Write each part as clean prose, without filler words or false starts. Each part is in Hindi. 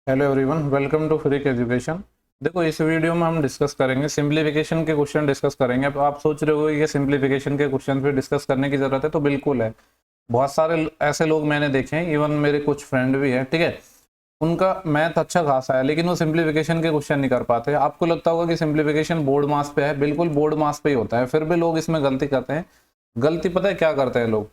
Hello everyone, welcome to Freak Education. देखो, इस वीडियो में हम डिस्कस करेंगे सिंप्लीफिकेशन के क्वेश्चन डिस्कस करेंगे। अब आप सोच रहे हो कि ये सिंप्लीफिकेशन के क्वेश्चन पे डिस्कस करने की जरूरत है, तो बिल्कुल है। बहुत सारे ऐसे लोग मैंने देखे हैं, इवन मेरे कुछ फ्रेंड भी हैं, ठीक है। उनका मैथ अच्छा खासा है लेकिन वो सिंप्लीफिकेशन के क्वेश्चन नहीं कर पाते। आपको लगता होगा कि सिंप्लीफिकेशन बोर्ड मास पे है, बिल्कुल बोर्ड मास पे ही होता है, फिर भी लोग इसमें गलती करते हैं। गलती पता है क्या करते हैं लोग?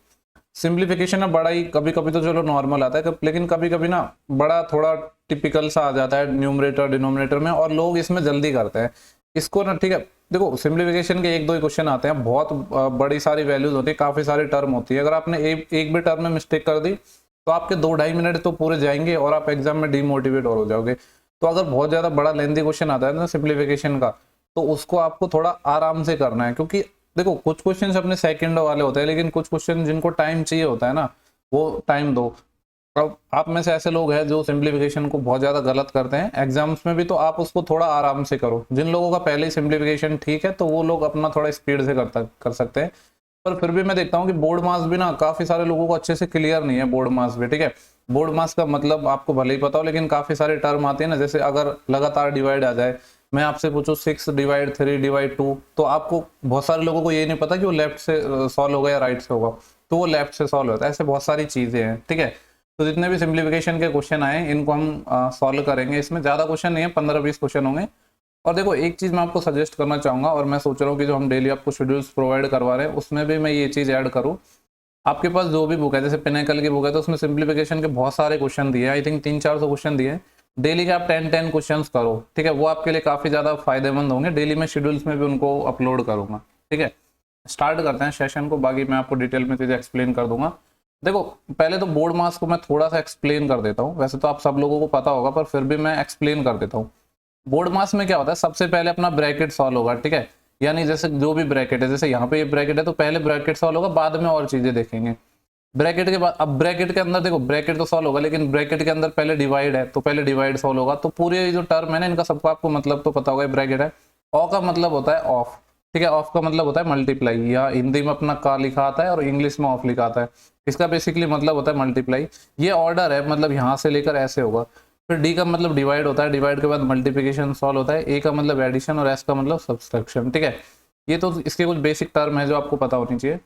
सिंप्लीफिकेशन ना बड़ा ही कभी कभी तो चलो नॉर्मल आता है, लेकिन कभी कभी ना बड़ा थोड़ा टिपिकल सा आ जाता है न्यूमरेटर डिनोमिनेटर में, और लोग इसमें जल्दी करते हैं इसको ना, ठीक है। देखो, सिंप्लीफिकेशन के एक दो ही क्वेश्चन आते हैं, बहुत बड़ी सारी वैल्यूज होती है, काफी सारी टर्म होती है। अगर आपने एक भी टर्म में मिस्टेक कर दी तो आपके 2-2.5 मिनट तो पूरे जाएंगे और आप एग्जाम में डिमोटिवेट और हो जाओगे। तो अगर बहुत ज्यादा बड़ा लेंथी क्वेश्चन आता है ना सिंप्लीफिकेशन का, तो उसको आपको थोड़ा आराम से करना है, क्योंकि देखो कुछ क्वेश्चन अपने सेकंड वाले होते हैं, लेकिन कुछ क्वेश्चन जिनको टाइम चाहिए होता है ना, वो टाइम दो। अब आप में से ऐसे लोग हैं जो सिंप्लीफिकेशन को बहुत ज्यादा गलत करते हैं एग्जाम्स में भी, तो आप उसको थोड़ा आराम से करो। जिन लोगों का पहले ही सिंप्लीफिकेशन ठीक है तो वो लोग अपना थोड़ा स्पीड से कर सकते हैं। पर फिर भी मैं देखता हूँ कि बोर्ड मास भी ना काफी सारे लोगों को अच्छे से क्लियर नहीं है, बोर्ड मास भी, ठीक है। बोर्ड मास का मतलब आपको भले ही पता हो, लेकिन काफी सारे टर्म आते हैं ना, जैसे अगर लगातार डिवाइड आ जाए, मैं आपसे पूछूं 6/3/2, तो आपको बहुत सारे लोगों को ये नहीं पता कि वो लेफ्ट से सॉल्व होगा या राइट से होगा, तो वो लेफ्ट से सॉल्व होता है। ऐसे बहुत सारी चीजें हैं, ठीक है। तो जितने भी सिंप्लीफिकेशन के क्वेश्चन आए इनको हम सॉल्व करेंगे। इसमें ज्यादा क्वेश्चन नहीं है, 15-20 क्वेश्चन होंगे। और देखो, एक चीज मैं आपको सजेस्ट करना चाहूंगा, और मैं सोच रहा हूँ कि जो हम डेली आपको शेड्यूल्स प्रोवाइड करवा रहे हैं उसमें भी मैं ये चीज ऐड करूँ। आपके पास जो भी बुक है, जैसे पिनेकल की बुक है, तो उसमें सिंप्लीफिकेशन के बहुत सारे क्वेश्चन दिए हैं, आई थिंक 300-400 क्वेश्चन दिए हैं। डेली के आप 10-10 क्वेश्चन करो, ठीक है। वो आपके लिए काफी ज्यादा फायदेमंद होंगे। डेली में शेड्यूल्स में भी उनको अपलोड करूंगा, ठीक है। स्टार्ट करते हैं सेशन को, बाकी मैं आपको डिटेल में चीजें एक्सप्लेन कर दूंगा। देखो, पहले तो बोर्ड मास को मैं थोड़ा सा एक्सप्लेन कर देता हूँ। वैसे तो आप सब लोगों को पता होगा, पर फिर भी मैं एक्सप्लेन कर देता हूँ। बोर्ड मास में क्या होता है, सबसे पहले अपना ब्रैकेट सॉल्व होगा, ठीक है। यानी जैसे जो भी ब्रैकेट है, जैसे यहाँ पे ये ब्रैकेट है, तो पहले ब्रैकेट सॉल्व होगा, बाद में और चीजें देखेंगे। ब्रैकेट के बाद, अब ब्रैकेट के अंदर देखो, ब्रैकेट तो सॉल्व होगा, लेकिन ब्रैकेट के अंदर पहले डिवाइड है, तो पहले डिवाइड सॉल्व होगा। तो पूरे जो टर्म है ना, इनका सबको आपको मतलब तो पता होगा। ब्रैकेट है, ऑ का मतलब होता है ऑफ, ठीक है। ऑफ का मतलब होता है मल्टीप्लाई, या हिंदी में अपना का लिखा आता है और इंग्लिश में ऑफ लिखा आता है। इसका बेसिकली मतलब होता है मल्टीप्लाई। ये ऑर्डर है, मतलब यहाँ से लेकर ऐसे होगा। फिर डी का मतलब डिवाइड होता है, डिवाइड के बाद मल्टीप्लिकेशन सॉल्व होता है। ए का मतलब एडिशन और एस का मतलब सब्सट्रैक्शन, ठीक है। ये तो इसके कुछ बेसिक टर्म है जो आपको पता होनी चाहिए।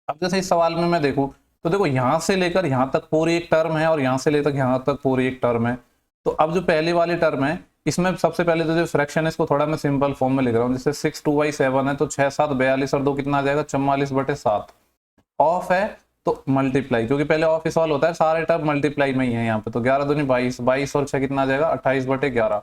अब जैसे इस सवाल में मैं देखूं, तो देखो यहाँ से लेकर यहाँ तक पूरी एक टर्म है, और यहाँ से लेकर यहाँ तक पूरी एक टर्म है। तो अब जो पहली वाली टर्म है, इसमें सबसे पहले तो जो फ्रैक्शन है इसको थोड़ा मैं सिंपल फॉर्म में लिख रहा हूँ। जैसे 6/2/7 है, तो 6×7 = 42 और 2 कितना आ जाएगा, 44/7। ऑफ है तो मल्टीप्लाई, क्योंकि पहले ऑफ ही सॉल्व होता है, सारे टर्म मल्टीप्लाई में ही है यहाँ पे। तो 11×2 = 22, 22 और 6 कितना आ जाएगा, 28/11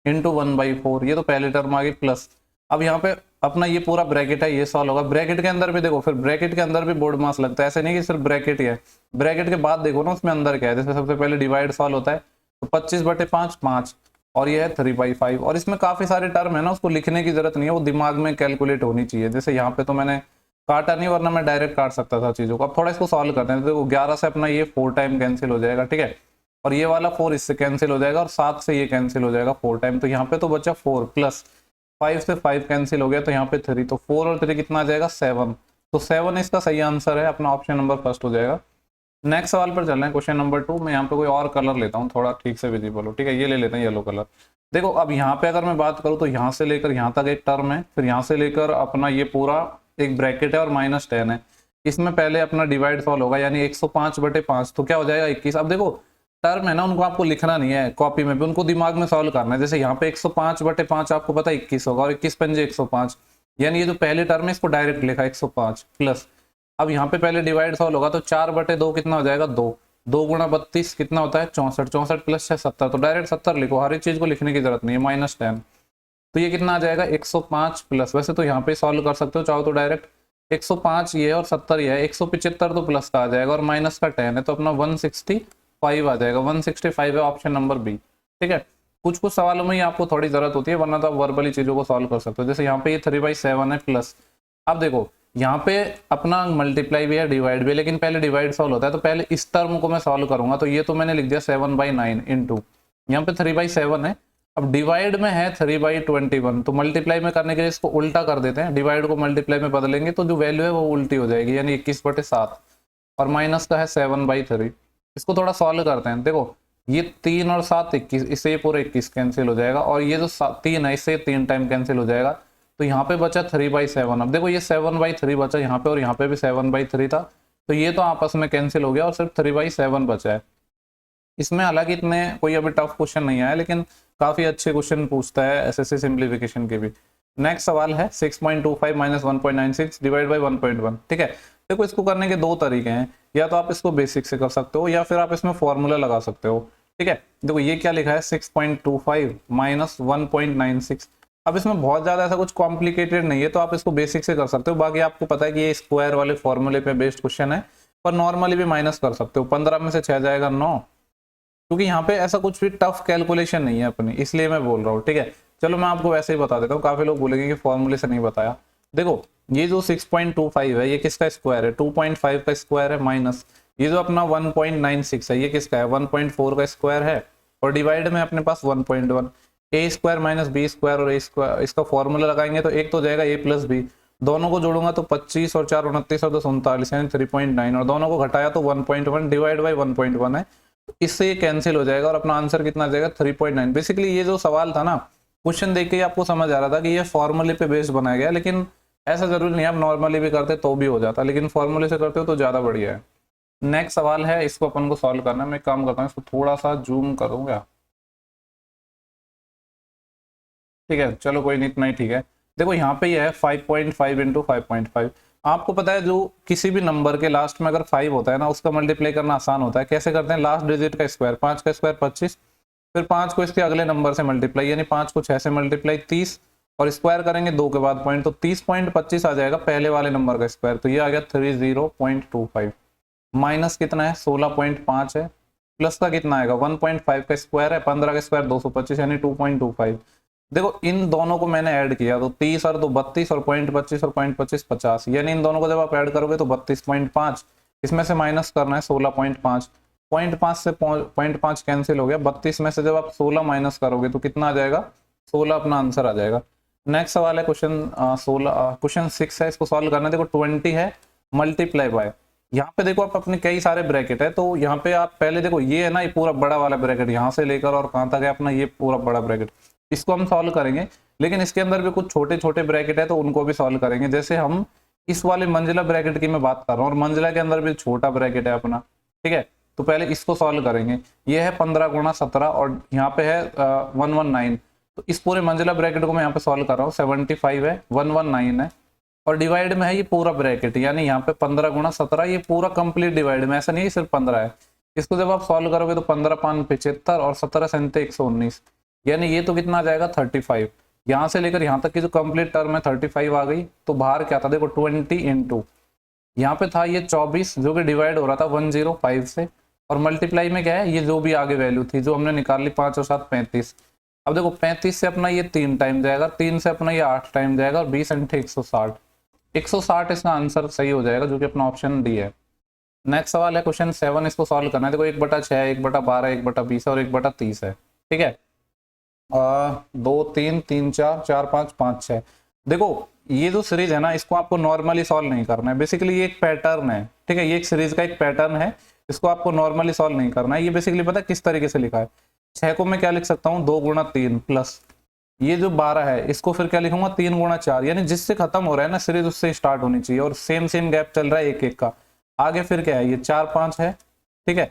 इंटू 1/4। ये तो पहली टर्म आ गई प्लस। अब यहाँ पे अपना ये पूरा ब्रैकेट है, ये सॉल्व होगा। ब्रैकेट के अंदर भी देखो, फिर ब्रैकेट के अंदर भी बोर्ड मास लगता है, ऐसे नहीं कि सिर्फ ब्रैकेट ही है। ब्रैकेट के बाद देखो ना उसमें अंदर क्या है। जैसे सबसे पहले डिवाइड सॉल्व होता है, तो 25/5 5, और ये है 3/5। और इसमें काफी सारे टर्म है ना, उसको लिखने की जरूरत नहीं है, वो दिमाग में कैलकुलेट होनी चाहिए। जैसे यहाँ पे तो मैंने काटा नहीं, वरना मैं डायरेक्ट काट सकता था चीजों को। अब थोड़ा इसको सॉल्व करते हैं। तो देखो, 11 से अपना ये 4 टाइम कैंसिल हो जाएगा, ठीक है। और ये वाला 4 इससे कैंसिल हो जाएगा, और 7 से ये कैंसिल हो जाएगा 4 टाइम। तो यहाँ पे तो बचा 4 प्लस 5 से 5 कैंसिल हो गया, तो यहाँ पे 3। तो 4 और 3 कितना आ जाएगा, 7। तो 7 इसका सही आंसर है, अपना ऑप्शन नंबर फर्स्ट हो जाएगा। नेक्स्ट सवाल पर चल रहे हैं, क्वेश्चन नंबर 2। मैं यहाँ पे कोई और कलर लेता हूँ, थोड़ा ठीक से विजिबल हो, ठीक है। ये ले लेते हैं येलो कलर। देखो, अब यहाँ पे अगर मैं बात करूँ, तो यहाँ से लेकर यहाँ तक एक टर्म है, फिर यहाँ से लेकर अपना ये पूरा एक ब्रैकेट है, और -10 है। इसमें पहले अपना डिवाइड सॉल्व होगा, यानी 105/5, तो क्या हो जाएगा 21। अब देखो, टर्म है ना, उनको आपको लिखना नहीं है कॉपी में भी, उनको दिमाग में सॉल्व करना है। जैसे यहाँ पे 105/5 आपको पता है 21 होगा, और 21×5 = 105, यानी ये जो पहले टर्म है इसको डायरेक्ट लिखा 105 प्लस। अब यहाँ पे पहले डिवाइड सॉल्व होगा, तो 4/2 कितना हो जाएगा, 2। 2 × 32 कितना होता है, 64। 64 प्लस 6 70, तो डायरेक्ट 70 लिखो, हर एक चीज को लिखने की जरूरत नहीं है। -10, तो ये कितना आ जाएगा, 105 प्लस। वैसे तो यहाँ पे सॉल्व कर सकते हो चाहो तो डायरेक्ट। 105 ये और 70 ये है, 175 तो प्लस का आ जाएगा, और माइनस का 10 है, तो अपना 165 आ जाएगा। 165 है ऑप्शन नंबर बी, ठीक है। कुछ कुछ सवालों में ही आपको थोड़ी जरूरत होती है, वरना तो आप वर्बली चीजों को सॉल्व कर सकते हो। जैसे यहाँ पे ये 3/7 है प्लस। अब देखो, यहाँ पे अपना मल्टीप्लाई भी है, डिवाइड भी है, लेकिन पहले डिवाइड सॉल्व होता है, तो पहले इस टर्म को मैं सॉल्व करूंगा। तो ये तो मैंने लिख दिया 7/9 इंटू, यहाँ पे 3/7 है। अब डिवाइड में है 3/21, तो मल्टीप्लाई में करने के लिए इसको उल्टा कर देते हैं। डिवाइड को मल्टीप्लाई में बदलेंगे तो जो वैल्यू है वो उल्टी हो जाएगी, यानी 21/7, और माइनस का है 7/3। इसको थोड़ा सॉल्व करते हैं। देखो, ये 3 और 7 21, इससे ये पूरा 21 कैंसिल हो जाएगा, और ये जो 3 है इससे 3 टाइम कैंसिल हो जाएगा, तो यहाँ पे बचा 3/7। अब देखो ये 7/3 बचा यहाँ पे, और यहाँ पे भी 7/3 था, तो ये तो आपस में कैंसिल हो गया और सिर्फ 3/7 बचा है। इसमें हालांकि इतने कोई अभी टफ क्वेश्चन नहीं आया, लेकिन काफी अच्छे क्वेश्चन पूछता है एसएससी सिंप्लीफिकेशन के भी। नेक्स्ट सवाल है 6.25 - 1.96 डिवाइड बाई 1.1। ठीक है, देखो इसको करने के दो तरीके हैं, या तो आप इसको बेसिक से कर सकते हो या फिर आप इसमें फॉर्मूला लगा सकते हो। ठीक है, देखो ये क्या लिखा है 6.25 - 1.96। अब इसमें बहुत ज्यादा ऐसा कुछ कॉम्प्लिकेटेड नहीं है, तो आप इसको बेसिक से कर सकते हो। बाकी आपको पता है कि ये स्क्वायर वाले फॉर्मूले पे बेस्ड क्वेश्चन है, पर नॉर्मली भी माइनस कर सकते हो। 15 में से 6 जाएगा 9, क्योंकि यहाँ पे ऐसा कुछ भी टफ कैलकुलेशन नहीं है अपनी, इसलिए मैं बोल रहा हूँ। ठीक है, चलो मैं आपको वैसे ही बता देता हूँ, काफी लोग बोलेंगे कि फॉर्मूले से नहीं बताया। देखो ये जो 6.25 है ये किसका स्क्वायर है, 2.5 का स्क्वायर है, माइनस ये जो अपना 1.96 है ये किसका है, 1.4 का स्क्वायर है, और डिवाइड में अपने पास 1.1। ए स्क्वायर माइनस बी स्क्वायर और ए स्क्वायर, इसका फॉर्मूला लगाएंगे तो एक तो जाएगा a प्लस बी, दोनों को जोड़ूंगा तो 25 और 4 29 और 2 39 यानी 3.9, और दोनों को घटाया तो 1.1 डिवाइड बाई 1.1 है, इससे ये कैंसिल हो जाएगा और अपना आंसर कितना आ जाएगा 3.9। बेसिकली ये जो सवाल था ना, क्वेश्चन देख के ही आपको समझ आ रहा था कि ये फॉर्मूले पे बेस्ड बनाया गया, लेकिन ऐसा जरूरी नहीं, आप नॉर्मली भी करते तो भी हो जाता, लेकिन फॉर्मूले से करते हो तो ज्यादा बढ़िया है। नेक्स्ट सवाल है, इसको अपन को सॉल्व करना है। मैं काम करता हूँ, इसको थोड़ा सा जूम करूंगा। ठीक है, चलो कोई नहीं, इतना ही ठीक है। देखो यहाँ पे ये है 5.5 × 5.5। आपको पता है जो किसी भी नंबर के लास्ट में अगर 5 होता है ना, उसका मल्टीप्लाई करना आसान होता है। कैसे करते हैं, लास्ट डिजिट का स्क्वायर, 5 का स्क्वायर 25, फिर 5 को इसके अगले नंबर से मल्टीप्लाई, यानी 5 को 6 से मल्टीप्लाई 30, और स्क्वायर करेंगे 2 के बाद पॉइंट, तो 30.25 आ जाएगा पहले वाले नंबर का स्क्वायर, तो ये आ गया 30.25। माइनस कितना है 16.5 है, प्लस का कितना आएगा 1.5 का स्क्वायर है, 15 का स्क्वायर 225 यानी 2.25। देखो इन दोनों को मैंने ऐड किया तो 30 और 2 32 और 0.25 और 0.25 50, यानी इन दोनों को जब आप ऐड करोगे तो 32.5, इसमें से माइनस करना है 16.5, 0.5 से 0.5 कैंसिल हो गया, 32 में से जब आप 16 माइनस करोगे तो कितना आ जाएगा 16, अपना आंसर आ जाएगा। नेक्स्ट सवाल है क्वेश्चन 6 है, इसको सॉल्व करना है। देखो 20 है मल्टीप्लाई बाय, यहाँ पे देखो आप अपने कई सारे ब्रैकेट है, तो यहाँ पे आप पहले देखो ये है ना, ये पूरा बड़ा वाला ब्रैकेट यहाँ से लेकर और कहाँ तक है अपना ये पूरा बड़ा ब्रैकेट, इसको हम सॉल्व करेंगे। लेकिन इसके अंदर भी कुछ छोटे छोटे ब्रैकेट है तो उनको भी सॉल्व करेंगे। जैसे हम इस वाले मंजिला ब्रैकेट की मैं बात कर रहा हूँ, और मंजिला के अंदर भी छोटा ब्रैकेट है अपना। ठीक है, तो पहले इसको सॉल्व करेंगे। ये है 15 × 17 और यहाँ पे है 119, तो इस पूरे मंजिला ब्रैकेट को मैं यहाँ पे सॉल्व कर रहा हूँ। 75 है, 119 है, और डिवाइड में है ये पूरा ब्रैकेट, यानी यहाँ पे 15 × 17 ये पूरा कंप्लीट डिवाइड में, ऐसा नहीं है सिर्फ 15 है। इसको जब आप सॉल्व करोगे तो 15 × 5 = 75 और 17 × 7 = 119, यानी ये तो कितना आ जाएगा 35। यहाँ से लेकर यहाँ तक की जो कंप्लीट टर्म है 35 आ गई, तो बाहर क्या था देखो 20 × यहाँ पे था ये 24 जो कि डिवाइड हो रहा था 105 से, और मल्टीप्लाई में क्या है ये जो भी आगे वैल्यू थी जो हमने निकाल ली 5 और 7 35। अब देखो 35 से अपना ये 3 टाइम जाएगा, 3 से अपना ये 8 टाइम जाएगा, और 20 × 160, 160 इसका आंसर सही हो जाएगा, जो कि अपना ऑप्शन डी है। नेक्स्ट सवाल है क्वेश्चन 7, इसको सॉल्व करना है। देखो 1/6, 1/12, 1/20 और 1/30 है। ठीक है, 2 3 3 4 4 5 5 6। देखो ये जो सीरीज है ना, इसको आपको नॉर्मली सॉल्व नहीं करना है, बेसिकली ये एक पैटर्न है। ठीक है, ये एक सीरीज का एक पैटर्न है, इसको आपको नॉर्मली सॉल्व नहीं करना है। ये बेसिकली पता है किस तरीके से लिखा है, 6 को मैं क्या लिख सकता हूँ 2 × 3 प्लस ये जो 12 है इसको फिर क्या लिखूंगा 3 × 4, यानी जिससे खत्म हो रहा है ना सीरीज उससे स्टार्ट होनी चाहिए, और सेम सेम गैप चल रहा है एक एक का। आगे फिर क्या है ये 4 5 है। ठीक है,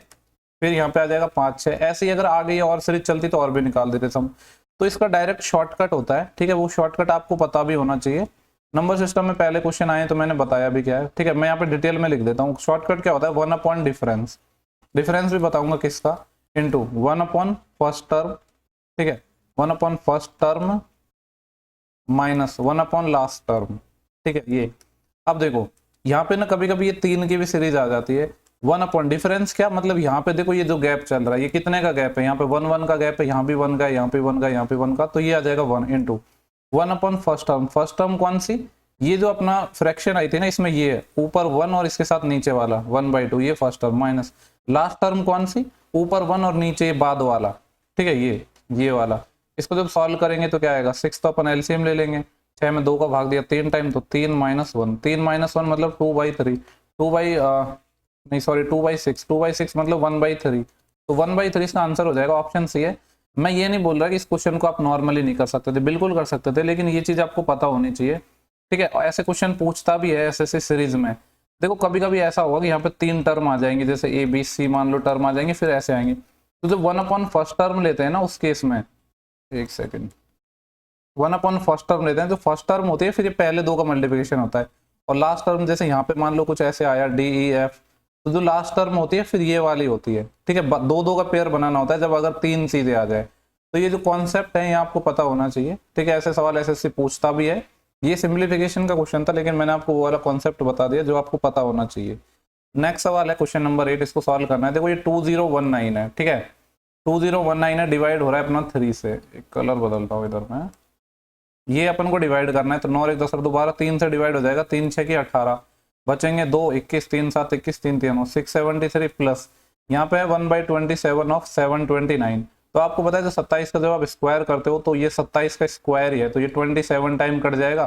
फिर यहाँ पे आ जाएगा 5 6, ऐसे ही अगर आगे ये और सीरीज चलती तो और भी निकाल देते हम। तो इसका डायरेक्ट शॉर्टकट होता है। ठीक है, वो शॉर्टकट आपको पता भी होना चाहिए। नंबर सिस्टम में पहले क्वेश्चन आए तो मैंने बताया भी क्या है। ठीक है, मैं यहाँ पे डिटेल में लिख देता हूँ। शॉर्टकट क्या होता है 1 डिफरेंस, डिफरेंस भी बताऊंगा किसका, इंटू 1 फर्स्ट टर्म। ठीक है, 1 first term minus 1 last term. ठीक है, ये अब देखो यहाँ पे ना कभी कभी ये 3 की भी सीरीज आ जाती है। 1 डिफरेंस क्या मतलब, यहाँ पे देखो ये जो गैप चल रहा है ये कितने का गैप है, यहाँ पे 1 1 का गैप है, यहाँ भी 1 का, यहाँ पे 1 का, यहाँ पे 1 का, तो ये आ जाएगा 1 into 1 first term. First term कौन सी, ये जो अपना फ्रैक्शन आई थी ना इसमें ये है ऊपर 1 और इसके साथ नीचे वाला 1/2, ये first term, minus last term कौन सी, ऊपर 1 और नीचे बाद वाला। ठीक है, ये वाला। इसको जब सॉल्व करेंगे तो क्या आएगा 6, तो अपन एलसीएम ले लेंगे, 6 में 2 का भाग दिया 3 टाइम, तो 3 - 1, 3 - 1 मतलब 2/3, 2/6, 2/6 मतलब 1/3, तो 1/3 इसका आंसर हो जाएगा, ऑप्शन सी है। मैं ये नहीं बोल रहा कि इस क्वेश्चन को आप नॉर्मली नहीं कर सकते थे, बिल्कुल कर सकते थे, लेकिन ये चीज आपको पता होनी चाहिए, ठीक है। ऐसे क्वेश्चन पूछता भी है एसएससी सीरीज में। देखो कभी कभी ऐसा होगा कि यहाँ पे 3 टर्म आ जाएंगे, जैसे ए बी सी मान लो टर्म आ जाएंगे, फिर ऐसे आएंगे। तो जब 1/1 टर्म लेते हैं ना उस केस में, एक सेकेंड, 1/1 टर्म लेते हैं, तो फर्स्ट टर्म होती है, फिर ये पहले 2 का मल्टीप्लिकेशन होता है, और लास्ट टर्म जैसे यहाँ पे मान लो कुछ ऐसे आया डी ई एफ, तो जो लास्ट टर्म होती है फिर ये वाली होती है, ठीक है। 2-2 का पेयर बनाना होता है जब अगर 3 चीजें आ जाए। तो ये जो कॉन्सेप्ट है ये आपको पता होना चाहिए, ठीक है। ऐसे सवाल एसएससी पूछता भी है। ये सिंप्लीफिकेशन का क्वेश्चन था, लेकिन मैंने आपको वो वाला कॉन्सेप्ट बता दिया जो आपको पता होना चाहिए। नेक्स्ट सवाल है क्वेश्चन नंबर 8, इसको सॉल्व करना है। देखो ये 2019 है, ठीक है, 2019 है, डिवाइड हो रहा है अपना 3 से। एक कलर बदलता हूँ इधर में, ये अपन को डिवाइड करना है, तो 9 1 10 और दोबारा 3 से डिवाइड हो जाएगा, 3 6 की 18, बचेंगे 2, 21 3 7 21 3 3 673 प्लस यहाँ पे है 1/27 ऑफ 729। तो आपको पता है जो 27 का जब आप स्क्वायर करते हो तो ये 27 का स्क्वायर ही है, तो ये 27 टाइम कट जाएगा।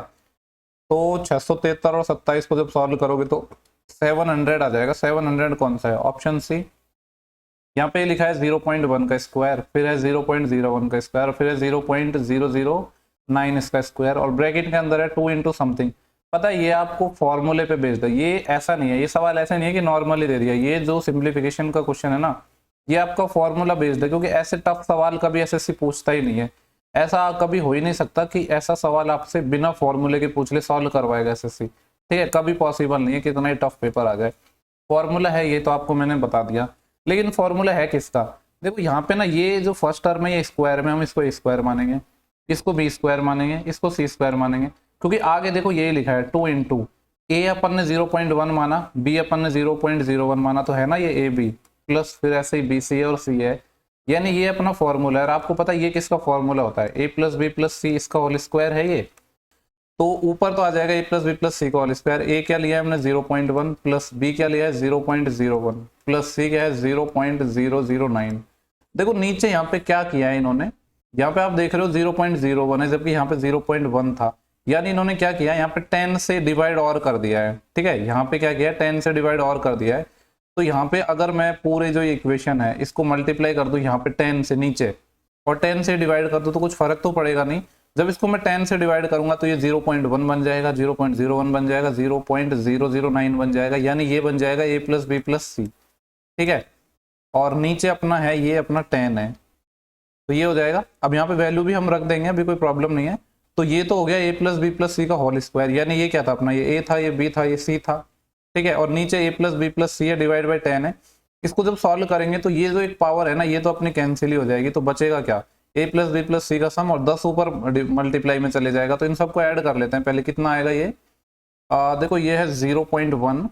तो 673 और 27 को जब सॉल्व करोगे तो 700 आ जाएगा। 700 कौन सा है? Option c. यहाँ पे लिखा है 0.1 का स्क्वायर, फिर है 0.01 का स्क्वायर, फिर है 0.009 इसका स्क्वायर, और ब्रैकेट के अंदर है 2 इंटू समथिंग। पता है ये आपको फॉर्मूले पे बेस्ड है, ये ऐसा नहीं है, ये सवाल ऐसा नहीं है कि नॉर्मली दे दिया। ये जो सिंप्लीफिकेशन का क्वेश्चन है ना, ये आपका फॉर्मूला बेस्ड है, क्योंकि ऐसे टफ सवाल कभी एसएससी पूछता ही नहीं है। ऐसा कभी हो ही नहीं सकता कि ऐसा सवाल आपसे बिना फॉर्मूले के पूछ ले, सॉल्व करवाएगा एसएससी, ठीक है। कभी पॉसिबल नहीं है कि इतना ही टफ पेपर आ जाए। फॉर्मूला है ये तो आपको मैंने बता दिया, लेकिन फॉर्मूला है किसका? देखो यहाँ पे ना ये जो फर्स्ट टर्म है ये स्क्वायर में, हम इसको ए स्क्वायर मानेंगे, इसको बी स्क्वायर मानेंगे, इसको सी स्क्वायर मानेंगे, क्योंकि आगे देखो ये लिखा है 2 इंटू ए अपन ने 0.1 माना, बी अपन ने 0.01 माना, तो है ना ये ए बी प्लस फिर ऐसे ही बी सी है और सी है, यानी ये अपना फॉर्मूला है। और आपको पता है ये किसका फॉर्मूला होता है? ए प्लस बी प्लस सी, इसका होल स्क्वायर है ये। तो ऊपर तो आ जाएगा ए प्लस बी प्लस सी का होल स्क्वायर। ए क्या लिया है हमने 0.1 प्लस बी क्या लिया है 0.01 प्लस सी क्या है 0.009। देखो नीचे यहाँ पे क्या किया है इन्होंने, यहाँ पे आप देख रहे हो 0.01 है, जबकि यहाँ पे 0.1 था, यानी इन्होंने क्या किया यहाँ पे 10 से डिवाइड और कर दिया है, ठीक है। यहाँ पे क्या किया 10 से डिवाइड और कर दिया है। तो यहाँ पे अगर मैं पूरे जो इक्वेशन है इसको मल्टीप्लाई कर दूं यहाँ पे 10 से नीचे और 10 से डिवाइड कर दूं, तो कुछ फर्क तो पड़ेगा नहीं। जब इसको मैं 10 से डिवाइड करूंगा तो ये 0.1 बन जाएगा, 0.01 बन जाएगा, 0.009 बन जाएगा, यानी ये बन जाएगा ए प्लस बी प्लस सी, ठीक है। और नीचे अपना है ये अपना 10 है, तो ये हो जाएगा। अब यहाँ पे वैल्यू भी हम रख देंगे, अभी कोई प्रॉब्लम नहीं है। तो ये तो हो गया ए प्लस बी प्लस सी का होल स्क्वायर, यानी ये क्या था अपना, ये ए था, ये बी था, ये सी था, ठीक है। और नीचे ए प्लस बी प्लस सी है डिवाइड बाई 10 है। इसको जब सॉल्व करेंगे तो ये जो एक पावर है ना ये तो अपनी कैंसिल ही हो जाएगी, तो बचेगा क्या, ए प्लस बी प्लस सी का सम, और 10 ऊपर मल्टीप्लाई में चले जाएगा। तो इन सबको ऐड कर लेते हैं पहले, कितना आएगा ये, देखो ये है 0.1,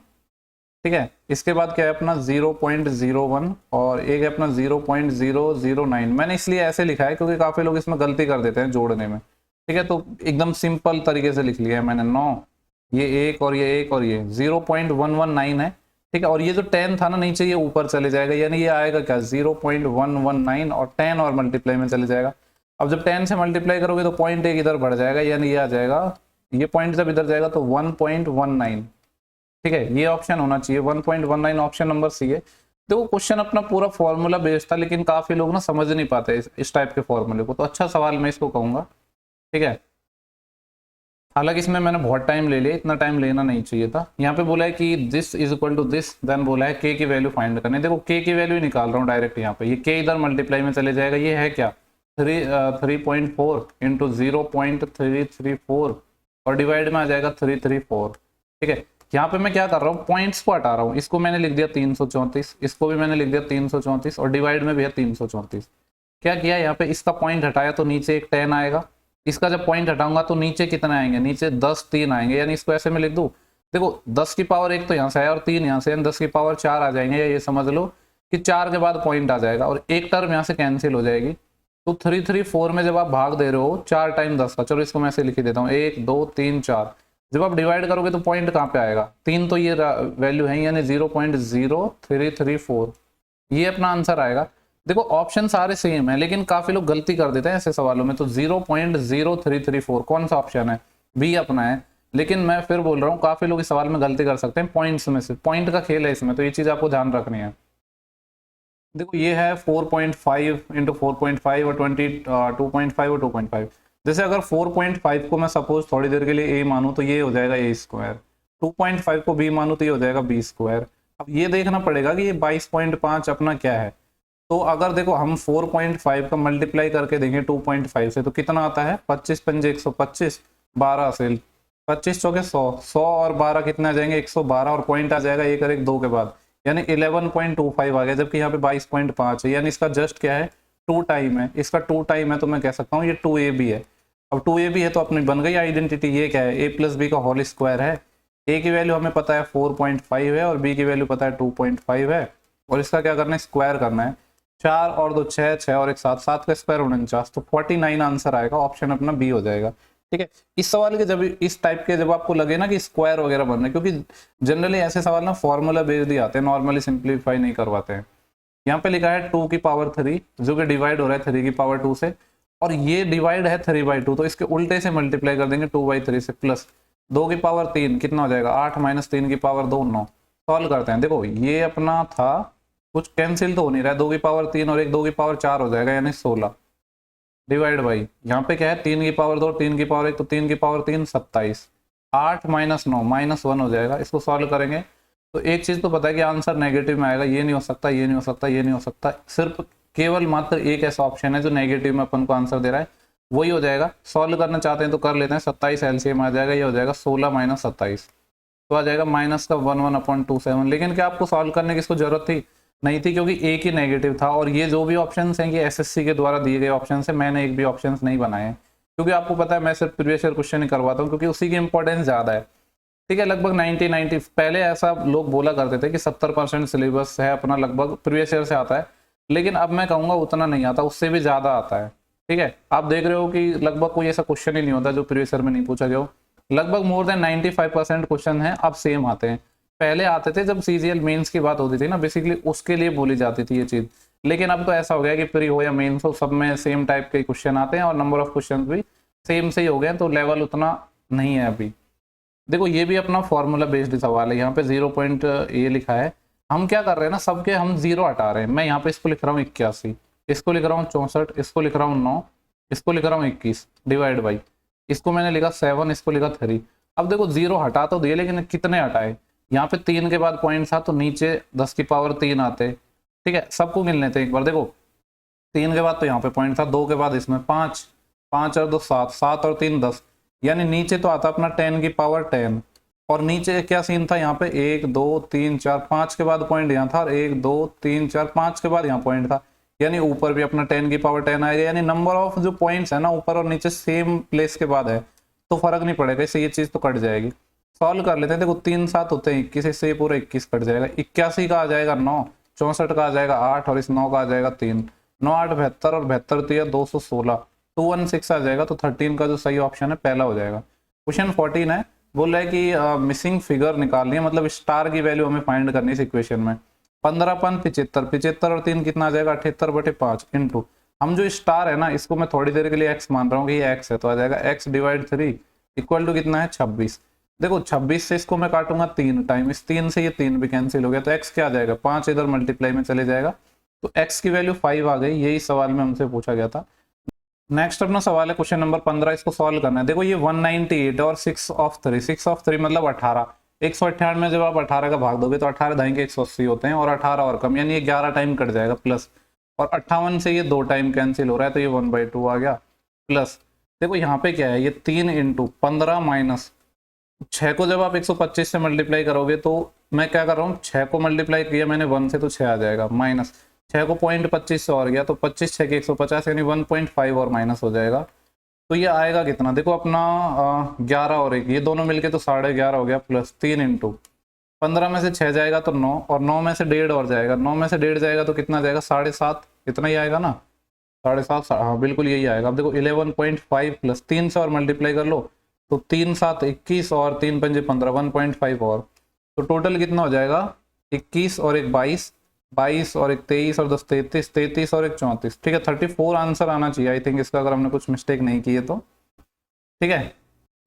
ठीक है। इसके बाद क्या है अपना 0.01 और एक है अपना 0.009। मैंने इसलिए ऐसे लिखा है क्योंकि काफी लोग इसमें गलती कर देते हैं जोड़ने में, ठीक है। तो एकदम सिंपल तरीके से लिख लिया है मैंने 9, ये एक और ये एक और ये 0.119 है, ठीक है। और ये जो 10 था ना नीचे ये ऊपर चले जाएगा, यानी ये आएगा क्या 0.119 और 10 और मल्टीप्लाई में चले जाएगा। अब जब 10 से मल्टीप्लाई करोगे तो पॉइंट एक इधर बढ़ जाएगा, यानी ये आ जाएगा, ये पॉइंट जब इधर जाएगा तो 1.19, ठीक है। ये ऑप्शन होना चाहिए 1.19, ऑप्शन नंबर सी है। देखो क्वेश्चन अपना पूरा फॉर्मूला बेस्ड था, लेकिन काफी लोग ना समझ नहीं पाते इस टाइप के फॉर्मूले को, तो अच्छा सवाल मैं इसको कहूंगा, ठीक है। हालांकि इसमें मैंने बहुत टाइम ले लिया, इतना टाइम लेना नहीं चाहिए था। यहाँ पे बोला है कि this is equal to this, then बोला है के की वैल्यू फाइंड करनी। देखो के की वैल्यू निकाल रहा हूँ डायरेक्ट यहाँ पे, ये के इधर मल्टीप्लाई में चले जाएगा, ये है क्या 3.4 इंटू 0.334 और डिवाइड में आ जाएगा 334, ठीक है। यहाँ पे मैं क्या कर रहा हूँ, पॉइंट्स को हटा रहा हूँ, इसको मैंने लिख दिया 334, इसको भी मैंने लिख दिया 334 और डिवाइड में भी है 334। क्या किया यहाँ पे, इसका पॉइंट हटाया तो नीचे एक 10 आएगा, इसका जब पॉइंट हटाऊंगा तो नीचे कितने आएंगे, नीचे 10 3 आएंगे, यानी इसको ऐसे में लिख दूं। देखो 10 की पावर 1 तो यहाँ से है और 3 यहाँ से, 10 की पावर 4 आ जाएंगे, या ये समझ लो कि 4 के बाद पॉइंट आ जाएगा और एक टर्म यहाँ से कैंसिल हो जाएगी। तो 334 में जब आप भाग दे रहे हो 4 टाइम 10 का, चलो इसको मैं ऐसे लिख देता हूँ 1 2 3 4, जब आप डिवाइड करोगे तो पॉइंट कहाँ पे आएगा, 3 तो ये वैल्यू है, यानी 0.0334, ये अपना आंसर आएगा। देखो ऑप्शन सारे सेम है, लेकिन काफी लोग गलती कर देते हैं ऐसे सवालों में। तो 0.0334 कौन सा ऑप्शन है, बी अपना है। लेकिन मैं फिर बोल रहा हूँ काफी लोग इस सवाल में गलती कर सकते हैं पॉइंट्स में से, पॉइंट का खेल है इसमें, तो ये चीज आपको ध्यान रखनी है। देखो ये है 4.5 इंटू 4.5 और 2.5 और 2.5। जैसे अगर 4.5 को मैं सपोज थोड़ी देर के लिए ए मानूं तो ये हो जाएगा ए स्क्वायर, 2.5 को बी मानूं तो ये हो जाएगा बी स्क्वायर। अब ये देखना पड़ेगा कि ये 22.5 अपना क्या है। तो अगर देखो हम 4.5 का मल्टीप्लाई करके देंगे 2.5 से तो कितना आता है, 25 पंजे 125, 12 से 25 चौके 100, 100 और 12 कितने आ जाएंगे 112, और पॉइंट आ जाएगा 1 और 1 2 के बाद, यानी 11.25 आ गया, जबकि यहाँ पे 22.5 है, यानी इसका जस्ट क्या है 2 टाइम है। इसका 2 टाइम है तो मैं कह सकता हूँ ये 2ab है। अब 2ab है तो अपनी बन गई आइडेंटिटी। ये क्या है, a प्लस बी का होल स्क्वायर है। a की वैल्यू हमें पता है 4.5 है और b की वैल्यू पता है 2.5 है, और इसका क्या करना है स्क्वायर करना है। 4 और 2 6, 6 और 1 7, 7 का स्क्वायर 49, तो 49 आंसर आएगा, ऑप्शन अपना बी हो जाएगा। ठीक है, इस सवाल के जब इस टाइप के जब आपको लगे ना कि स्क्वायर वगैरह बन रहे, क्योंकि जनरली ऐसे सवाल ना फॉर्मूला बेस्ड ही आते हैं, नॉर्मली सिंप्लीफाई नहीं करवाते हैं। यहाँ पे लिखा है 2 की पावर 3 जो कि डिवाइड हो रहा है 3 की पावर 2 से, और ये डिवाइड है 3/2, तो इसके उल्टे से मल्टीप्लाई कर देंगे 2/3 से, प्लस 2 की पावर 3 कितना हो जाएगा 8 माइनस 3 की पावर 2 9। सॉल्व करते हैं। देखो ये अपना था, कुछ कैंसिल तो हो नहीं रहा है, 2 की पावर 3 और 1 2 की पावर 4 हो जाएगा, यानी 16 डिवाइड बाई यहाँ पे क्या है 3 की पावर 2 3 की पावर 1, तो 3 की पावर 3 27, 8 माइनस 9 -1 हो जाएगा। इसको सॉल्व करेंगे तो एक चीज तो पता है कि आंसर नेगेटिव में आएगा, ये नहीं हो सकता, ये नहीं हो सकता, ये नहीं हो सकता। सिर्फ केवल मात्र एक ऐसा ऑप्शन है जो नेगेटिव में अपन को आंसर दे रहा है, वही हो जाएगा। सॉल्व करना चाहते हैं तो कर लेते हैं, 27 एलसीएम आ जाएगा, ये हो जाएगा 16 माइनस 27, तो आ जाएगा माइनस का 11/27। लेकिन क्या आपको सॉल्व करने की इसको जरूरत थी? नहीं थी, क्योंकि एक ही नेगेटिव था, और ये जो भी ऑप्शन हैं ये एसएससी के द्वारा दिए गए ऑप्शन है, मैंने एक भी ऑप्शन नहीं बनाए हैं, क्योंकि आपको पता है मैं सिर्फ प्रीवियस ईयर क्वेश्चन ही करवाता हूँ, क्योंकि उसी की इंपॉर्टेंस ज्यादा है। ठीक है, लगभग 90 पहले ऐसा लोग बोला करते थे कि 70% सिलेबस है अपना लगभग प्रीवियस ईयर से आता है, लेकिन अब मैं कहूँगा उतना नहीं आता, उससे भी ज़्यादा आता है। ठीक है, आप देख रहे हो कि लगभग कोई ऐसा क्वेश्चन ही नहीं होता जो प्रीवियस ईयर में नहीं पूछा गया हो। लगभग मोर देन 95% क्वेश्चन है अब सेम आते हैं। पहले आते थे जब सीजीएल मेंस की बात होती थी ना, बेसिकली उसके लिए बोली जाती थी ये चीज़, लेकिन अब तो ऐसा हो गया कि प्री हो या मेंस हो, सब में सेम टाइप के क्वेश्चन आते हैं और नंबर ऑफ क्वेश्चन भी सेम से ही हो गए, तो लेवल उतना नहीं है अभी। देखो ये भी अपना फॉर्मूला बेस्ड सवाल है, यहाँ पे 0 पॉइंट ए लिखा है। हम क्या कर रहे हैं ना, सबके हम 0 हटा रहे हैं। मैं यहाँ पे इसको लिख रहा हूँ 81, इसको लिख रहा हूँ 64, इसको लिख रहा हूँ 9, इसको लिख रहा हूँ 21 डिवाइड बाई, इसको मैंने लिखा 7, इसको लिखा 3। अब देखो 0 हटा तो दिए, लेकिन कितने हटाए, यहाँ पे 3 के बाद पॉइंट था तो नीचे 10 की पावर 3 आते। ठीक है, सबको गिन लेते हैं एक बार। देखो 3 के बाद तो यहाँ पे पॉइंट था, 2 के बाद इसमें 5, 5 और 2 7, 7 और 3 10, यानी नीचे तो आता अपना 10 की पावर 10, और नीचे क्या सीन था यहाँ पे 1 2 3 4 5 के बाद पॉइंट यहाँ था, और 1 2 3 4 5 के बाद यहाँ पॉइंट था, यानी ऊपर भी अपना 10 की पावर 10 आएगा, यानी नंबर ऑफ जो पॉइंट्स है ना ऊपर और नीचे सेम प्लेस के बाद है, तो फर्क नहीं पड़ेगा, इससे ये चीज तो कट जाएगी। सॉल्व कर लेते हैं। देखो 3 7 होते हैं 21, इससे पूरा 21 कट जाएगा, 81 का आ जाएगा 9, 64 का आ जाएगा 8, और इस 9 का आ जाएगा 3, 9 8 72, और 72 216, 216 आ जाएगा। तो 13 का जो सही ऑप्शन है पहला हो जाएगा। क्वेश्चन 14 है, बोल रहा है कि मिसिंग फिगर निकालनी है, मतलब स्टार की वैल्यू हमें फाइंड करनी है इक्वेशन में। 15 75, 75 और 3 कितना आ जाएगा 78/5 इंटू, हम जो स्टार है ना इसको मैं थोड़ी देर के लिए एक्स मान रहा हूँ कि ये एक्स है, तो आ जाएगा x डिवाइड 3 इक्वल टू कितना है 26। देखो 26 से इसको मैं काटूंगा 3 टाइम, इस 3 से ये 3 भी कैंसिल हो गया, तो x क्या आ जाएगा 5 इधर मल्टीप्लाई में चले जाएगा, तो x की वैल्यू 5 आ गई। यही सवाल में हमसे पूछा गया था। नेक्स्ट अपना सवाल है क्वेश्चन नंबर 15, इसको सॉल्व करना है। देखो ये 198 और 6 ऑफ 3, 6 ऑफ 3 मतलब 18, 198 में जब आप 18 का भाग दोगे तो 18 दाएं के 180 होते हैं, और 18 और कम, यानी ये 11 टाइम कट जाएगा प्लस, और 58 से ये 2 टाइम कैंसिल हो रहा है, तो ये 1/2 आ गया प्लस। देखो यहाँ पे क्या है, ये 3 इंटू 15 माइनस 6 को जब आप 125 से मल्टीप्लाई करोगे, तो मैं क्या कर रहा हूँ 6 को मल्टीप्लाई किया मैंने 1 से तो 6 आ जाएगा, माइनस 6 को 0.25 से और गया तो 25 6 के 150, यानी 1.5 और माइनस हो जाएगा। तो ये आएगा कितना, देखो अपना 11 और 1 ये दोनों मिलके तो 11.5 हो गया, प्लस 3 इंटू 15 में से 6 जाएगा तो 9, और 9 में से 1.5 और जाएगा, 9 में से 1.5 जाएगा तो कितना जाएगा 7.5, इतना ही आएगा ना 7.5, हाँ बिल्कुल यही आएगा। अब देखो 11.5 प्लस 3 से और मल्टीप्लाई कर लो, तो 3 7 21 और 3 5 15, 1.5 और, तो टोटल कितना हो जाएगा 21 और 1 22, 22 और 1 23 और 10 33, 33 और 1 34। ठीक है, 34 आंसर आना चाहिए आई थिंक इसका, अगर हमने कुछ मिस्टेक नहीं की है तो। ठीक है,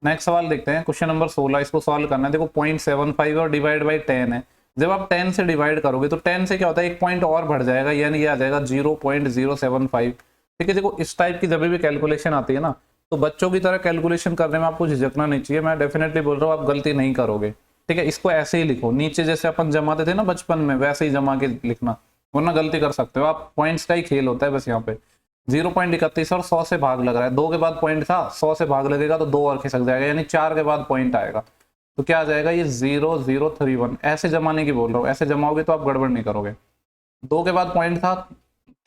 नेक्स्ट सवाल देखते हैं क्वेश्चन नंबर 16, इसको सॉल्व करना है। देखो 0.75 और डिवाइड बाई 10 है, जब आप 10 से डिवाइड करोगे तो 10 से क्या होता है, एक पॉइंट और बढ़ जाएगा, यानी ये आ जाएगा 0.075। ठीक है, देखो इस टाइप की जब भी कैलकुलेशन आती है ना, तो बच्चों की तरह कैलकुलेशन करने में आपको झिझकना नहीं चाहिए। मैं डेफिनेटली बोल रहा हूँ आप गलती नहीं करोगे। ठीक है, इसको ऐसे ही लिखो, नीचे जैसे अपन जमाते थे ना बचपन में, वैसे ही जमा के लिखना, वरना गलती कर सकते हो आप। पॉइंट्स का ही खेल होता है बस यहाँ पे। 0.31 और 100 से भाग लग रहा है, 2 के बाद पॉइंट था, 100 से भाग लगेगा तो 2 और खिसक जाएगा, यानी 4 के बाद पॉइंट आएगा। तो क्या आ जाएगा, ये 0031। ऐसे जमाने की बोल रहा हूँ, ऐसे जमाओगे तो आप गड़बड़ नहीं करोगे। 2 के बाद पॉइंट था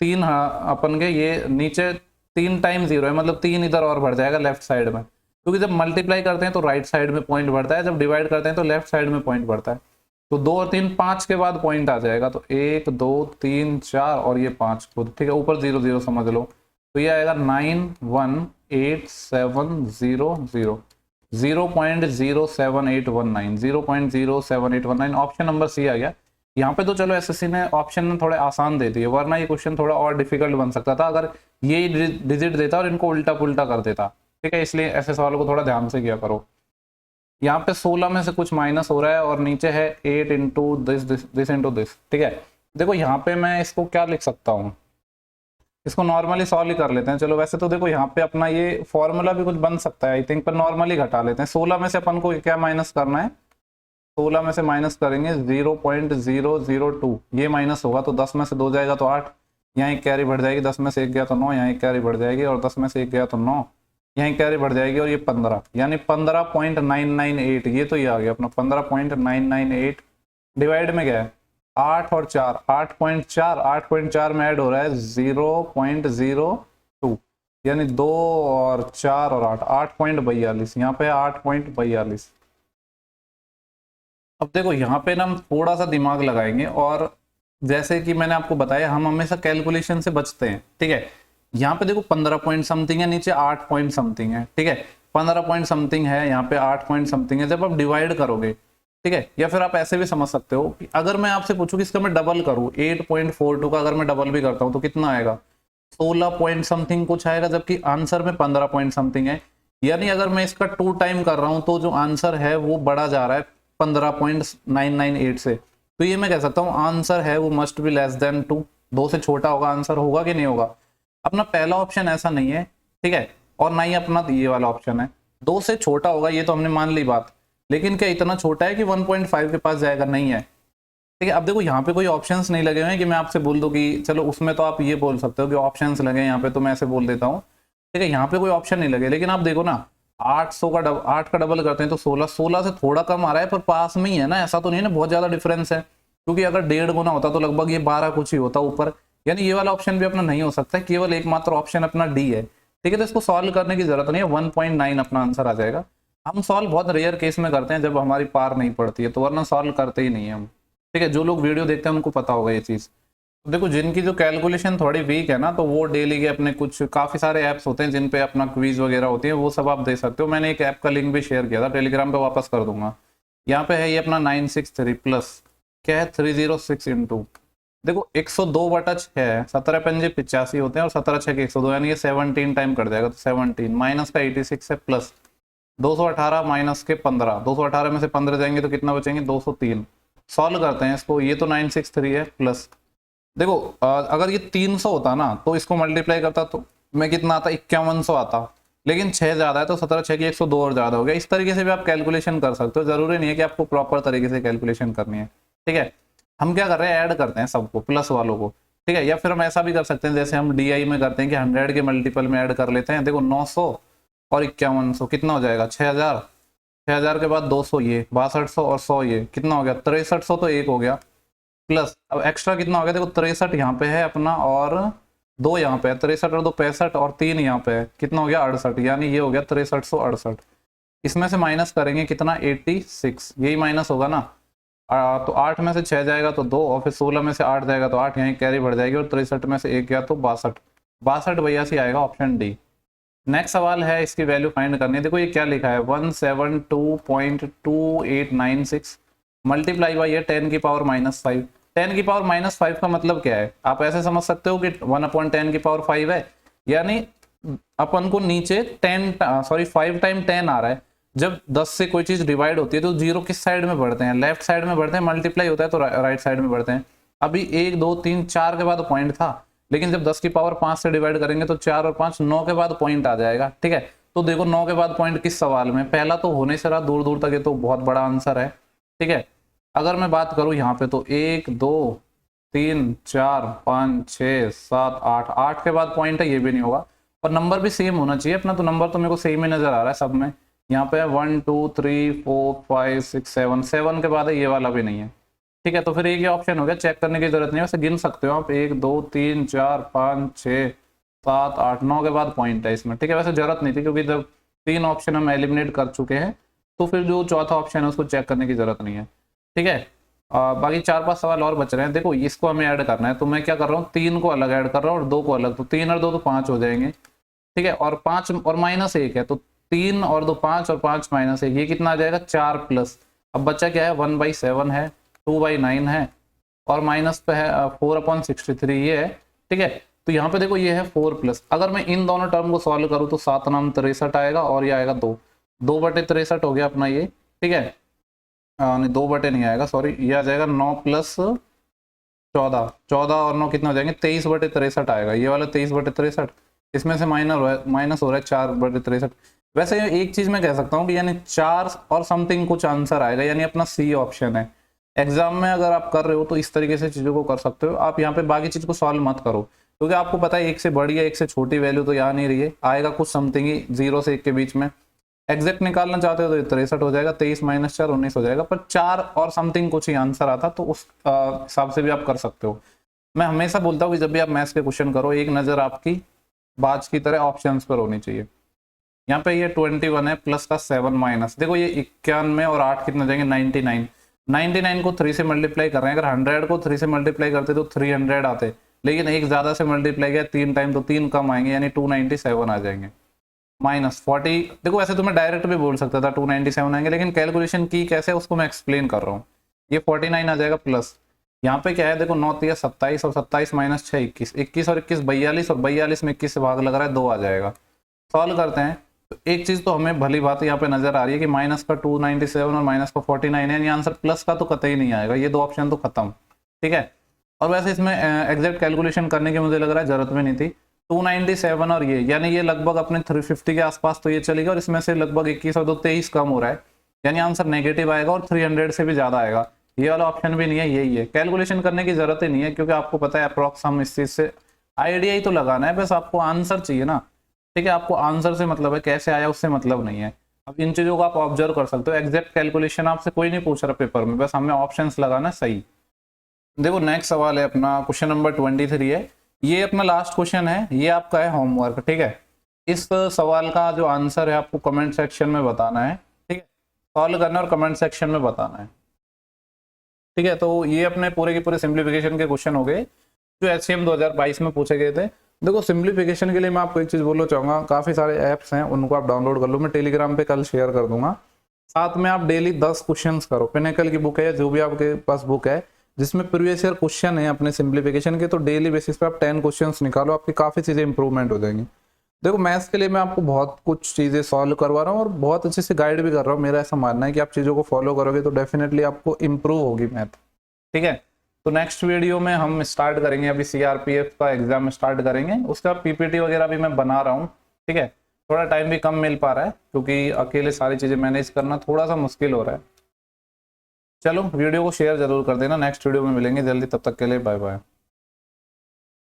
3, हाँ अपन के ये नीचे 3 टाइम 0 है, मतलब 3 इधर और बढ़ जाएगा लेफ्ट साइड में, क्योंकि जब मल्टीप्लाई करते हैं तो राइट साइड में पॉइंट बढ़ता है, जब डिवाइड करते हैं तो लेफ्ट साइड में पॉइंट बढ़ता है। तो 2 और 3 5 के बाद पॉइंट आ जाएगा, तो 1 2 3 4 और ये 5 खुद। ठीक है, ऊपर 0 0 समझ लो, तो ये आएगा 918700, 0.07819, 0.07819। ऑप्शन नंबर सी आ गया यहाँ पे। तो चलो एसएससी ने ऑप्शन थोड़े आसान दे दिए, वरना ये क्वेश्चन थोड़ा और डिफिकल्ट बन सकता था अगर ये डिजिट देता और इनको उल्टा पुल्टा कर देता। ठीक है, इसलिए ऐसे सवालों को थोड़ा ध्यान से किया करो। यहाँ पे 16 में से कुछ माइनस हो रहा है और नीचे है 8 इंटू दिस इंटू दिस। ठीक है, देखो यहाँ पे मैं इसको क्या लिख सकता हूँ, इसको नॉर्मली सॉल्व ही कर लेते हैं। चलो वैसे तो देखो यहाँ पे अपना ये फॉर्मूला भी कुछ बन सकता है आई थिंक, पर नॉर्मली घटा लेते हैं। 16 में से अपन को क्या माइनस करना है, 16 में से माइनस करेंगे 0.002, ये माइनस होगा तो 10 में से 2 जाएगा तो 8, यहाँ एक कैरी बढ़ जाएगी, 10 में से 1 गया तो 9, यहाँ एक कैरी बढ़ जाएगी और 10 में से 1 गया तो 9, यहाँ एक कैरी बढ़ जाएगी और ये 15, यानी 15.998। ये तो ये आ गया अपना 15.998। डिवाइड में क्या है 8 और 4, 8.4, 8.4 में ऐड हो रहा है 0.02, यानी 2 और 4 और 8, 8.42, यहाँ पे 8.42। अब देखो यहाँ पे ना हम थोड़ा सा दिमाग लगाएंगे, और जैसे कि मैंने आपको बताया हम हमेशा कैलकुलेशन से बचते हैं। ठीक है, यहाँ पे देखो 15 पॉइंट समथिंग है, नीचे 8 पॉइंट समथिंग है। ठीक है, 15 पॉइंट समथिंग है, यहाँ पे 8 पॉइंट समथिंग है। जब आप डिवाइड करोगे, ठीक है, या फिर आप ऐसे भी समझ सकते हो कि अगर मैं आपसे पूछूं कि इसका मैं डबल करूं, 8.42 का अगर मैं डबल भी करता हूं तो कितना आएगा, 16 पॉइंट समथिंग कुछ आएगा, जबकि आंसर में 15 पॉइंट समथिंग है। यानी अगर मैं इसका 2 टाइम कर रहा हूं तो जो आंसर है वो बढ़ा जा रहा है 15.998 से। तो ये मैं कह सकता हूँ आंसर है वो मस्ट बी लेस देन 2, 2 से छोटा होगा आंसर, होगा कि नहीं होगा। अपना पहला ऑप्शन ऐसा नहीं है, ठीक है, और ना ही अपना ये वाला ऑप्शन है। 2 से छोटा होगा ये तो हमने मान ली बात, लेकिन क्या इतना छोटा है कि 1.5 के पास जाएगा, नहीं है। ठीक है, अब देखो यहाँ पे कोई ऑप्शंस नहीं लगे हुए हैं कि मैं आपसे बोल दूं कि चलो उसमें तो आप ये बोल सकते हो कि ऑप्शंस लगे यहाँ पे, तो मैं ऐसे बोल देता हूँ। ठीक है, यहाँ पे कोई ऑप्शन नहीं लगे, लेकिन आप देखो ना 8 का डबल करते हैं तो 16, 16 से थोड़ा कम आ रहा है पर पास में ही है ना, ऐसा तो नहीं है ना बहुत ज्यादा डिफरेंस है, क्योंकि अगर 1.5 गुना होता तो लगभग ये 12 कुछ ही होता ऊपर। यानी ये वाला ऑप्शन भी अपना नहीं हो सकता, केवल एकमात्र ऑप्शन अपना डी है। ठीक है, तो इसको सॉल्व करने की जरूरत नहीं है, 1.9 अपना आंसर आ जाएगा। हम सॉल्व बहुत रेयर केस में करते हैं जब हमारी पार नहीं पड़ती है, तो वरना सॉल्व करते ही नहीं है हम। ठीक है, जो लोग वीडियो देखते हैं उनको पता होगा ये चीज। तो देखो जिनकी जो कैलकुलेशन थोड़ी वीक है ना, तो वो डेली के अपने कुछ काफी सारे ऐप्स होते हैं जिन पे अपना क्विज वगैरह होती है, वो सब आप दे सकते हो। मैंने एक ऐप का लिंक भी शेयर किया था टेलीग्राम पे, वापस कर दूंगा। यहाँ पे है ये अपना 963 प्लस क्या है 306 इंटू, देखो 102/6 है, 17 पंजे 85 होते हैं और 17 6 के 102, यानी ये 17 टाइम कट जाएगा। तो 17 माइनस का 86 है प्लस 218 माइनस के 15, 218 में से 15 जाएंगे तो कितना बचेंगे 203। सॉल्व करते हैं इसको, ये तो 963 है प्लस, देखो अगर ये 300 होता ना तो इसको मल्टीप्लाई करता तो मैं कितना आता 5100 आता, लेकिन 6 ज्यादा है तो 17 6 की 102 और ज्यादा हो गया। इस तरीके से भी आप कैलकुलेशन कर सकते हो, जरूरी नहीं है कि आपको प्रॉपर तरीके से कैलकुलेशन करनी है। ठीक है, हम क्या कर रहे हैं ऐड करते हैं सबको प्लस वालों को। ठीक है, या फिर हम ऐसा भी कर सकते हैं जैसे हम डीआई में करते हैं कि 100 के मल्टीपल में ऐड कर लेते हैं। देखो 900 और 5100 कितना हो जाएगा 6000, 6000 के बाद 200 ये 6200 और 100 ये कितना हो गया 6300, तो एक हो गया प्लस अब एक्स्ट्रा कितना हो गया, देखो 63 यहाँ पे है अपना और 2 यहाँ पे है, 63 और 2 65 और 3 यहाँ पे है, कितना हो गया 68, यानी ये हो गया 6368। इसमें से माइनस करेंगे कितना 86, यही माइनस होगा ना। तो 8 में से 6 जाएगा तो 2 और फिर 16 में से 8 जाएगा तो 8, यहाँ कैरी बढ़ जाएगी और 63 में से 1 गया तो 62, 62 आएगा ऑप्शन डी। नेक्स्ट सवाल है, इसकी वैल्यू फाइंड करनी है। देखो ये क्या लिखा है 172.2896 मल्टीप्लाई बाई 10 की पावर -5। 10 की पावर -5 का मतलब क्या है, आप ऐसे समझ सकते हो कि 1/10 की पावर 5 है, यानी अपन को नीचे 5 टाइम 10 आ रहा है, जब 10 से कोई चीज डिवाइड होती है तो जीरो किस साइड में बढ़ते हैं, लेफ्ट साइड में बढ़ते हैं, मल्टीप्लाई होता है तो राइट साइड में बढ़ते हैं। अभी 1 2 3 4 के बाद पॉइंट था, लेकिन जब 10 की पावर 5 से डिवाइड करेंगे तो 4 और 5 9 के बाद पॉइंट आ जाएगा। ठीक है, तो देखो 9 के बाद पॉइंट किस सवाल में, पहला तो होने से रहा दूर दूर तक, ये तो बहुत बड़ा आंसर है। ठीक है, अगर मैं बात करूं यहाँ पे तो 1 2 3 4 5 6 7 8, 8 के बाद पॉइंट है, ये भी नहीं होगा। और नंबर भी सेम होना चाहिए अपना, तो नंबर तो मेरे को सेम ही नजर आ रहा है सब में। यहाँ पे 1 2 3 4 5 6 7, 7 के बाद है, ये वाला भी नहीं है। ठीक है, तो फिर एक ही ऑप्शन हो गया, चेक करने की जरूरत नहीं है, वैसे गिन सकते हो आप 1 2 3 4 5 6 7 8 9 के बाद पॉइंट है इसमें। ठीक है, वैसे जरूरत नहीं थी क्योंकि जब 3 ऑप्शन हम एलिमिनेट कर चुके हैं तो फिर जो चौथा ऑप्शन है उसको चेक करने की जरूरत नहीं है। ठीक है, बाकी 4-5 सवाल और बच रहे हैं। देखो इसको हमें ऐड करना है, तो मैं क्या कर रहा हूँ, 3 को अलग ऐड कर रहा हूँ और 2 को अलग, तो 3 और 2 तो 5 हो जाएंगे। ठीक है, और 5 और -1 है, तो 3 और 2 5 और 5 -1, ये कितना आ जाएगा 4 प्लस। अब बच्चा क्या है 1/7 है, 2/9 है, और माइनस पे है 4/63 ये है। ठीक है, तो यहाँ पे देखो ये है 4 प्लस। अगर मैं इन दोनों टर्म को सॉल्व करूँ तो 7 9 63 आएगा, और ये आएगा 2/63 हो गया अपना ये। ठीक है, नहीं 2 बटे नहीं आएगा, सॉरी, ये आ जाएगा 9 प्लस 14, 14 और 9 कितना हो जाएंगे 23/63 आएगा, ये वाला 23/63। इसमें से माइनस हो रहा है 4/63। वैसे एक चीज मैं कह सकता हूँ कि यानी 4 और समथिंग कुछ आंसर आएगा, यानी अपना सी ऑप्शन है। एग्जाम में अगर आप कर रहे हो तो इस तरीके से चीजों को कर सकते हो आप, यहाँ पे बाकी चीज को सॉल्व मत करो, क्योंकि आपको पता है एक से बड़ी है एक से छोटी वैल्यू तो यहाँ नहीं रही है, आएगा कुछ समथिंग ही 0 से 1 के बीच में। एग्जैक्ट निकालना चाहते हो तो 63 हो जाएगा, 23 - 4 19 हो जाएगा, पर 4 और समथिंग कुछ ही आंसर आता, तो उस हिसाब से भी आप कर सकते हो। मैं हमेशा बोलता हूँ कि जब भी आप मैथ्स के क्वेश्चन करो एक नजर आपकी बाज की तरह ऑप्शंस पर होनी चाहिए। यहाँ पे ये 21 है, प्लस का 7 माइनस, देखो ये 91 और 8 कितना जाएंगे 99। 99 को 3 से मल्टीप्लाई कर रहे हैं, अगर 100 को 3 से मल्टीप्लाई करते तो 300 आते, लेकिन एक ज्यादा से मल्टीप्लाई किया 3 टाइम तो 3 कम आएंगे, यानी 297 आ जाएंगे। -40, देखो ऐसे तो मैं डायरेक्ट भी बोल सकता था 297 आएंगे, लेकिन कैलकुलेशन की कैसे उसको मैं एक्सप्लेन कर रहा हूँ। ये 49 आ जाएगा प्लस, यहाँ पे क्या है देखो 9 3 27 और 27 - 6 21, 21 और 21 42, और 42 में 21 से भाग लग रहा है 2 आ जाएगा। सॉल्व करते हैं, तो एक चीज तो हमें भली बात यहाँ पे नजर आ रही है कि माइनस का 297 और माइनस का 49 है, यानी आंसर प्लस का तो कतई नहीं आएगा, ये 2 ऑप्शन तो खत्म। ठीक है, और वैसे इसमें एग्जैक्ट कैलकुलेशन करने की मुझे लग रहा है जरूरत भी नहीं थी। 297 और ये, यानी ये लगभग अपने 350 के आसपास तो ये चलेगा, और इसमें से लगभग 21 और 2 23 कम हो रहा है, यानी आंसर नेगेटिव आएगा और 300 से भी ज्यादा आएगा। ये वाला ऑप्शन भी नहीं है, यही है। कैलकुलेशन करने की जरूरत ही नहीं है, क्योंकि आपको पता है अप्रोक्स हम इस चीज से आइडिया ही तो लगाना है, बस आपको आंसर चाहिए ना। ठीक है, आपको आंसर से मतलब है, कैसे आया उससे मतलब नहीं है। अब इन चीजों को आप ऑब्जर्व कर सकते हो, एग्जैक्ट कैलकुलेशन आपसे कोई नहीं पूछ रहा पेपर में, बस हमें ऑप्शंस लगाना सही। देखो नेक्स्ट सवाल है अपना, क्वेश्चन नंबर 23 है, ये अपना लास्ट क्वेश्चन है, ये आपका है होमवर्क। ठीक है, इस सवाल का जो आंसर है आपको कमेंट सेक्शन में बताना है। ठीक है, सॉल्व करना और कमेंट सेक्शन में बताना है। ठीक है, तो ये अपने पूरे के पूरे सिंप्लीफिकेशन के क्वेश्चन हो गए जो HCM 2022 में पूछे गए थे। देखो सिंप्लीफिकेशन के लिए मैं आपको एक चीज बोलना चाहूंगा, काफी सारे ऐप्स हैं उनको आप डाउनलोड कर लो, मैं टेलीग्राम पे कल शेयर कर दूंगा। साथ में आप डेली 10 क्वेश्चंस करो, पिनेकल की बुक है, जो भी आपके पास बुक है जिसमें प्रीवियस ईयर क्वेश्चन है अपने सिंप्लीफिकेशन के, तो डेली बेसिस पे आप 10 क्वेश्चंस निकालो, आपकी काफी चीजें इंप्रूवमेंट हो जाएंगी। देखो मैथ्स के लिए मैं आपको बहुत कुछ चीजें सॉल्व करवा रहा हूँ और बहुत अच्छे से गाइड भी कर रहा हूँ। मेरा ऐसा मानना है कि आप चीजों को फॉलो करोगे तो डेफिनेटली आपको इंप्रूव होगी मैथ। ठीक है, तो नेक्स्ट वीडियो में हम स्टार्ट करेंगे, अभी CRPF का एग्जाम स्टार्ट करेंगे, उसका PPT वगैरह भी मैं बना रहा हूँ। ठीक है, थोड़ा टाइम भी कम मिल पा रहा है क्योंकि अकेले सारी चीजें मैनेज करना थोड़ा सा मुश्किल हो रहा है। चलो वीडियो को शेयर जरूर कर देना, नेक्स्ट वीडियो में मिलेंगे जल्दी, तब तक के लिए बाय बाय।